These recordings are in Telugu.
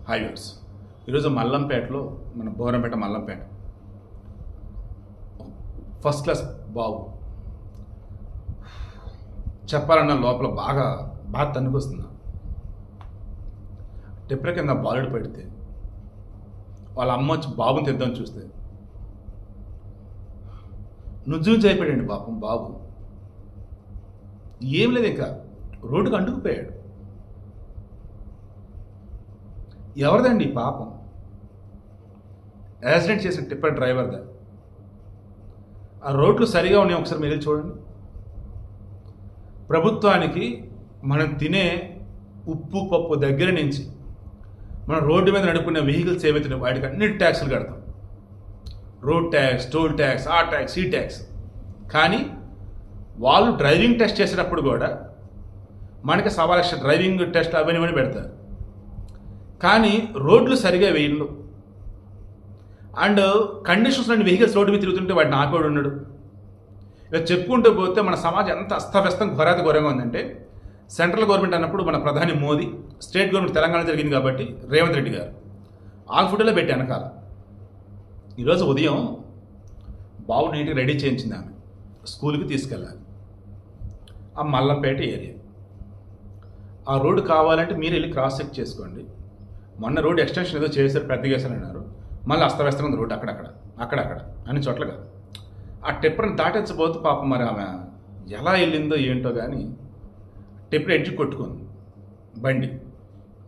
హైవేస్ ఈరోజు మల్లంపేటలో మన బోరంపేట మల్లంపేట ఫస్ట్ క్లాస్ బాబు చెప్పాలన్న లోపల బాగా తన్నుకొస్తున్నా. టెప్ర కింద బాలుడు పెడితే వాళ్ళ అమ్మ వచ్చి బాబుని తెద్దామని చూస్తే నుజ్జు అయిపోయాడండి పాపం బాబు. ఏం లేదు, ఇంకా రోడ్డుకు అంటుకుపోయాడు. ఎవరిదండి పాపం? యాక్సిడెంట్ చేసిన టిప్పర్ డ్రైవర్దా? ఆ రోడ్లు సరిగా ఉన్నాయి, ఒకసారి మీరు చూడండి. ప్రభుత్వానికి మనం తినే ఉప్పు పప్పు దగ్గర నుంచి మనం రోడ్డు మీద నడుపుకునే వెహికల్స్ ఏవైతున్నాయి వాటికి అన్నిటి ట్యాక్సులు కడతాం. రోడ్ ట్యాక్స్, టోల్ ట్యాక్స్, ఆ ట్యాక్స్, ఈ ట్యాక్స్. కానీ వాళ్ళు డ్రైవింగ్ టెస్ట్ చేసేటప్పుడు కూడా మనకి 1,000,000 డ్రైవింగ్ టెస్ట్ అవన్నీ పెడతారు. కానీ రోడ్లు సరిగా వేయలు. అండ్ కండిషన్స్ అన్ని వెహికల్స్ రోడ్డు మీద తిరుగుతుంటే వాటిని ఆపేవాడు ఉన్నాడు. ఇలా చెప్పుకుంటూ పోతే మన సమాజం ఎంత అస్తవ్యస్తం ఘోరంగా ఉందంటే, సెంట్రల్ గవర్నమెంట్ అన్నప్పుడు మన ప్రధాని మోదీ, స్టేట్ గవర్నమెంట్ తెలంగాణ జరిగింది కాబట్టి రేవంత్ రెడ్డి గారు ఆ ఫోటోలో పెట్టి వెనకాల. ఈరోజు ఉదయం బాబు నీట్గా రెడీ చేయించింది ఆమె, స్కూల్కి తీసుకెళ్ళాలి. ఆ మల్లంపేట ఏరియా ఆ రోడ్డు కావాలంటే మీరు వెళ్ళి క్రాస్ చెక్ చేసుకోండి. మొన్న రోడ్డు ఎక్స్టెన్షన్ ఏదో చేశారు, పెద్దగా అన్నారు. మళ్ళీ అస్తవ్యస్తంగా ఉంది రోడ్డు, అక్కడక్కడ అన్ని చోట్ల కాదు. ఆ టెప్పర్ని దాటించబోతూ పాపం మరి ఆమె ఎలా వెళ్ళిందో ఏంటో కానీ టెప్పర్ ఎడ్జి కొట్టుకుంది, బండి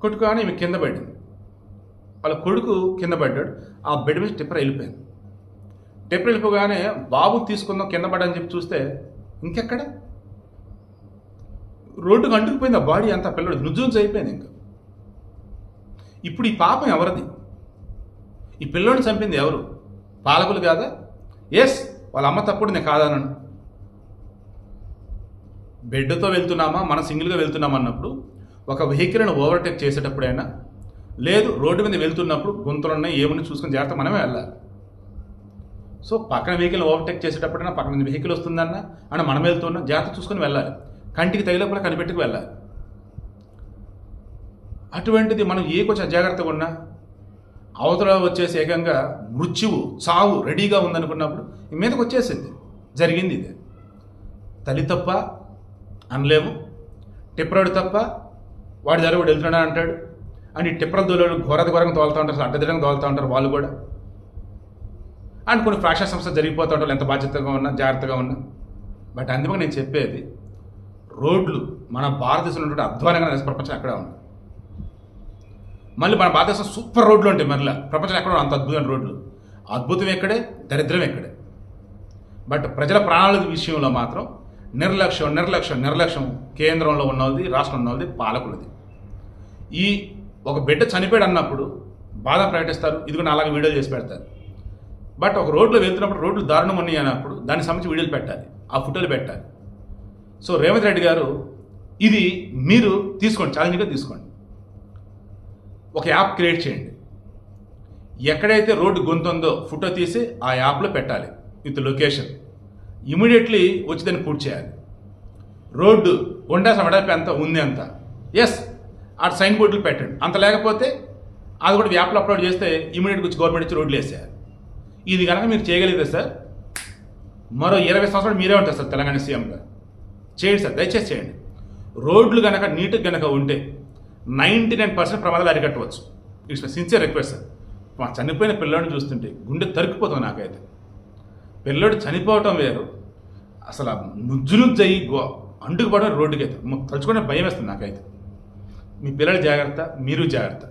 కొట్టుకొని ఈమె కింద పడింది. వాళ్ళ కొడుకు కింద పడ్డాడు. ఆ బెడ్ మీద టెప్పర్ వెళ్ళిపోయింది. టెప్పర్ వెళ్ళిపోగానే బాబు తీసుకుందాం కింద పడ్డని చెప్పి చూస్తే ఇంకెక్కడ రోడ్డుకు అంటుకుపోయింది ఆ బాడీ అంతా. పిల్లడు నుజ్జున్స్ అయిపోయింది. ఇంకా ఇప్పుడు ఈ పాపం ఎవరిది? ఈ పిల్లోడిని చంపింది ఎవరు? పాలకులు కాదా? ఎస్, వాళ్ళ అమ్మ తప్పుడు నేను కాదనను. బెడ్తో వెళ్తున్నామా, మనం సింగిల్గా వెళ్తున్నామా అన్నప్పుడు ఒక వెహికల్ని ఓవర్టేక్ చేసేటప్పుడైనా, లేదు రోడ్డు మీద వెళ్తున్నప్పుడు గుంతలు ఉన్నాయి ఏమన్నా చూసుకొని జాగ్రత్త మనమే వెళ్ళాలి. సో పక్కన వెహికల్ ఓవర్టేక్ చేసేటప్పుడైనా పక్కన వెహికల్ వస్తుందన్నా అని మనం వెళ్తున్నా జాగ్రత్త చూసుకొని వెళ్ళాలి. కంటికి తగిలేకుండా కనిపెట్టుకు వెళ్ళాలి. అటువంటిది మనం ఏ కొంచెం అజాగ్రత్తగా ఉన్నా అవతల వచ్చేసి ఏకంగా మృత్యువు, చావు రెడీగా ఉందనుకున్నప్పుడు ఈ మీదకి వచ్చేసింది. జరిగింది ఇది. తల్లి తప్ప అనలేము, టిప్పరాడు తప్ప వాడి దగ్గర వాడు వెళ్తున్నాడు అంటాడు. అండ్ ఈ టిప్పర దోళ్ళు ఘోరంగా తోలుతూ ఉంటారు, అసలు అడ్డదిడంగా తోలుతూ ఉంటారు వాళ్ళు కూడా. అండ్ కొన్ని ఫ్రాక్షన్ సంస్థలు జరిగిపోతూ ఉంటారు ఎంత బాధ్యతగా ఉన్నా, జాగ్రత్తగా ఉన్నా. బట్ అందుకే నేను చెప్పేది, రోడ్లు మన భారతదేశంలో ఉంటే అధ్వానంగా ప్రపంచం ఎక్కడ ఉంది. మళ్ళీ మన భారతదేశం సూపర్ రోడ్లు ఉంటాయి, మరలా ప్రపంచం ఎక్కడ అంత అద్భుతమైన రోడ్లు. అద్భుతం ఎక్కడే, దరిద్రం ఎక్కడే. బట్ ప్రజల ప్రాణాల విషయంలో మాత్రం నిర్లక్ష్యం కేంద్రంలో ఉన్నది, రాష్ట్రంలో ఉన్నది, పాలకులది. ఈ ఒక బిడ్డ చనిపోయాడు అన్నప్పుడు బాధ ప్రకటిస్తారు, ఇదిగో అలాగే వీడియోలు చేసి పెడతారు. బట్ ఒక రోడ్లో వెళ్తున్నప్పుడు రోడ్లు దారుణం ఉన్నాయి అన్నప్పుడు దానికి సంబంధించి వీడియోలు పెట్టాలి, ఆ ఫోటోలు పెట్టాలి. సో రేవంత్ రెడ్డి గారు ఇది మీరు తీసుకోండి, ఛాలెంజ్గా తీసుకోండి. ఒక యాప్ క్రియేట్ చేయండి. ఎక్కడైతే రోడ్డు గొంతుందో ఫోటో తీసి ఆ యాప్లో పెట్టాలి విత్ లొకేషన్. ఇమీడియట్లీ వచ్చి దాన్ని పూర్తి చేయాలి. రోడ్డు ఉండాల్సిన వెడల్పు ఎంత ఉంది అంత, ఎస్ ఆ సైన్ బోర్డులు పెట్టండి. అంత లేకపోతే అది కూడా యాప్లో అప్లోడ్ చేస్తే ఇమీడియట్గా వచ్చి గవర్నమెంట్ వచ్చి రోడ్లు వేసేయాలి. ఇది కనుక మీరు చేయగలిగితే సార్ మరో 20 సంవత్సరాలు మీరే ఉంటారు సార్ తెలంగాణ సీఎంగా. చేయండి సార్, దయచేసి చేయండి. రోడ్లు కనుక నీట్గా కనుక ఉంటే 99% ప్రమాదాలు అరికట్టవచ్చు. It's sincere request sir. మా చనిపోయిన పిల్లోడిని చూస్తుంటే గుండె తరుక్కుపోతుంది నాకైతే. పిల్లోడు చనిపోవటం వేరు, అసలు నుజ్జుయ్యి అంటుకుపోవడం రోడ్డుకి అయితే తలుచుకునే భయం వేస్తుంది నాకైతే. మీ పిల్లల జాగ్రత్త, మీరు జాగ్రత్త.